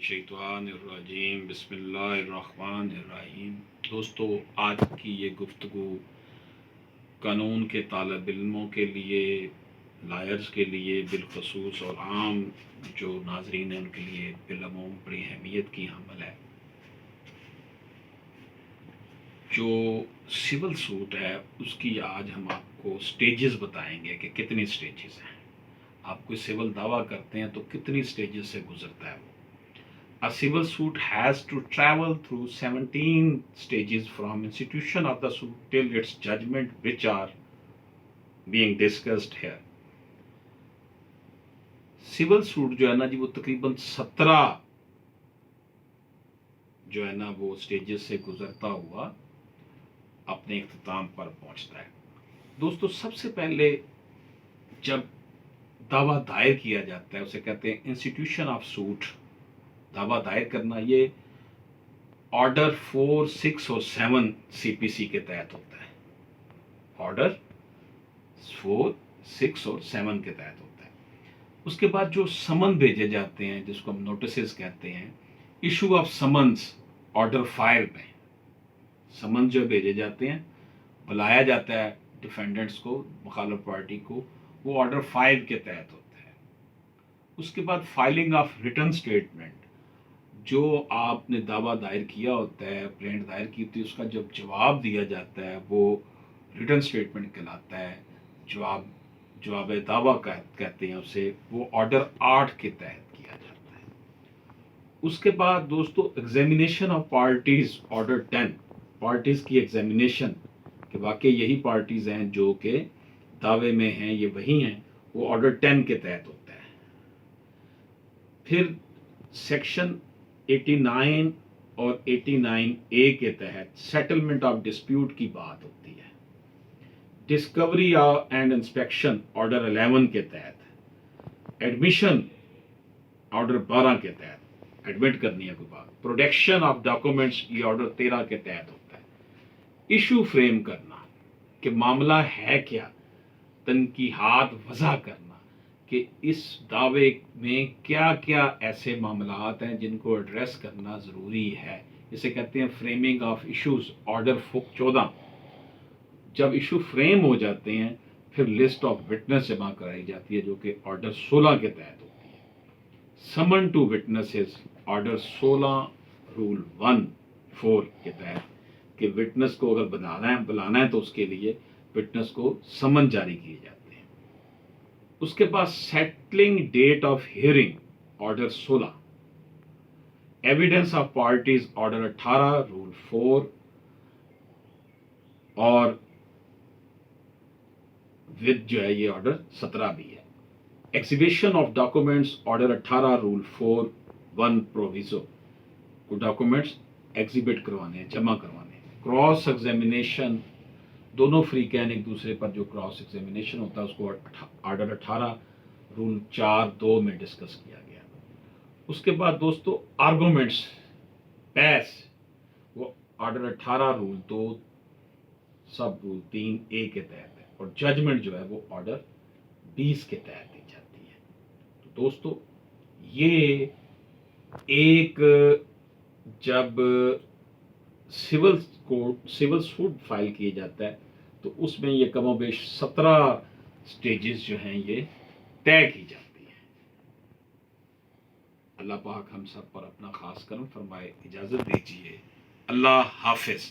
शैतानिर्रजीम बिस्मिल्लाहिर्रहमानिर्रहीम। दोस्तों, आज की ये गुफ्तगू कानून के तालिब इल्मों के लिए, लायर्स के लिए बिलखसूस और आम जो नाजरीन हैं उनके लिए बिलअमूम बड़ी अहमियत की हामिल है। जो सिविल सूट है उसकी आज हम आपको स्टेजेस बताएंगे कि कितनी स्टेजेस हैं। आप कोई सिविल दावा करते हैं तो कितनी स्टेजेस से गुजरता है वो। A civil suit has to travel through 17 stages from institution of the suit till its judgment, which are being discussed here. Civil suit जो है ना जी, वो तकरीबन 17 जो है ना वो स्टेजेस से गुजरता हुआ अपने इख्तिताम पर पहुंचता है। दोस्तों, सबसे पहले जब दावा दायर किया जाता है उसे कहते हैं इंस्टीट्यूशन ऑफ सूट। दावा दायर करना ये ऑर्डर 4, 6 और 7 सीपीसी के तहत होता है। ऑर्डर 4, 6 और 7 के तहत होता है। उसके बाद जो समन भेजे जाते हैं जिसको हम नोटिस कहते हैं, इशू ऑफ समन्स ऑर्डर 5 में समन जो भेजे जाते हैं, बुलाया जाता है डिफेंडेंट्स को, मुखालिफ पार्टी को, वो ऑर्डर 5 के तहत होता है। उसके बाद फाइलिंग ऑफ रिटन स्टेटमेंट, जो आपने दावा दायर किया होता है, प्लेंट दायर की होती है, उसका जब जवाब दिया जाता है वो रिटन स्टेटमेंट कहलाता है। जवाब दावा कहते हैं उसे, वो ऑर्डर 8 के तहत किया जाता है। उसके बाद दोस्तों examination of parties, order 10, parties की एग्जामिनेशन कि वाकई यही पार्टीज हैं जो के दावे में हैं, ये वही हैं, वो ऑर्डर 10 के तहत होता है। फिर सेक्शन 89 और 89A के तहत सेटलमेंट ऑफ डिस्प्यूट की बात होती है। डिस्कवरी एंड इंस्पेक्शन ऑर्डर 11 के तहत, एडमिशन ऑर्डर 12 के तहत एडमिट करनी है कोई बात, प्रोटेक्शन ऑफ डॉक्यूमेंट्स ये ऑर्डर 13 के तहत होता है। इशू फ्रेम करना कि मामला है क्या, तनकीहात वजह करना कि इस दावे में क्या क्या ऐसे मामलात हैं जिनको एड्रेस करना ज़रूरी है, इसे कहते हैं फ्रेमिंग ऑफ इश्यूज, ऑर्डर 14। जब इशू फ्रेम हो जाते हैं फिर लिस्ट ऑफ विटनेस जमा कराई जाती है जो कि ऑर्डर 16 के तहत होती है। Someone to witnesses order 16 rule 1(4) के तहत कि विटनेस को अगर बुलाना है तो उसके लिए विटनेस को समन जारी किए जाते हैं। उसके बाद settling date of hearing order 16, evidence of parties order 18 rule 4 और विद जो है ये ऑर्डर 17 भी है। Exhibition of documents order 18 rule 4(1) proviso, को डॉक्यूमेंट्स एग्जिबिट करवाने हैं, जमा करवाने हैं। क्रॉस एग्जामिनेशन, दोनों फ्री कैन एक दूसरे पर जो क्रॉस एग्जामिनेशन होता है उसको ऑर्डर 18 रूल 4(2) में डिस्कस किया गया। उसके बाद दोस्तों आर्गूमेंट्स, बहस, वो ऑर्डर 18 रूल 2 सब रूल 3A के तहत है। और जजमेंट जो है वो ऑर्डर 20 के तहत दी जाती है। तो दोस्तों ये एक जब सिविल सूट फाइल किया जाता है तो उसमें ये कमोबेश 17 स्टेजेस जो हैं ये तय की जाती हैं। अल्लाह पाक हम सब पर अपना खास करम फरमाए। इजाज़त दीजिए। अल्लाह हाफिज।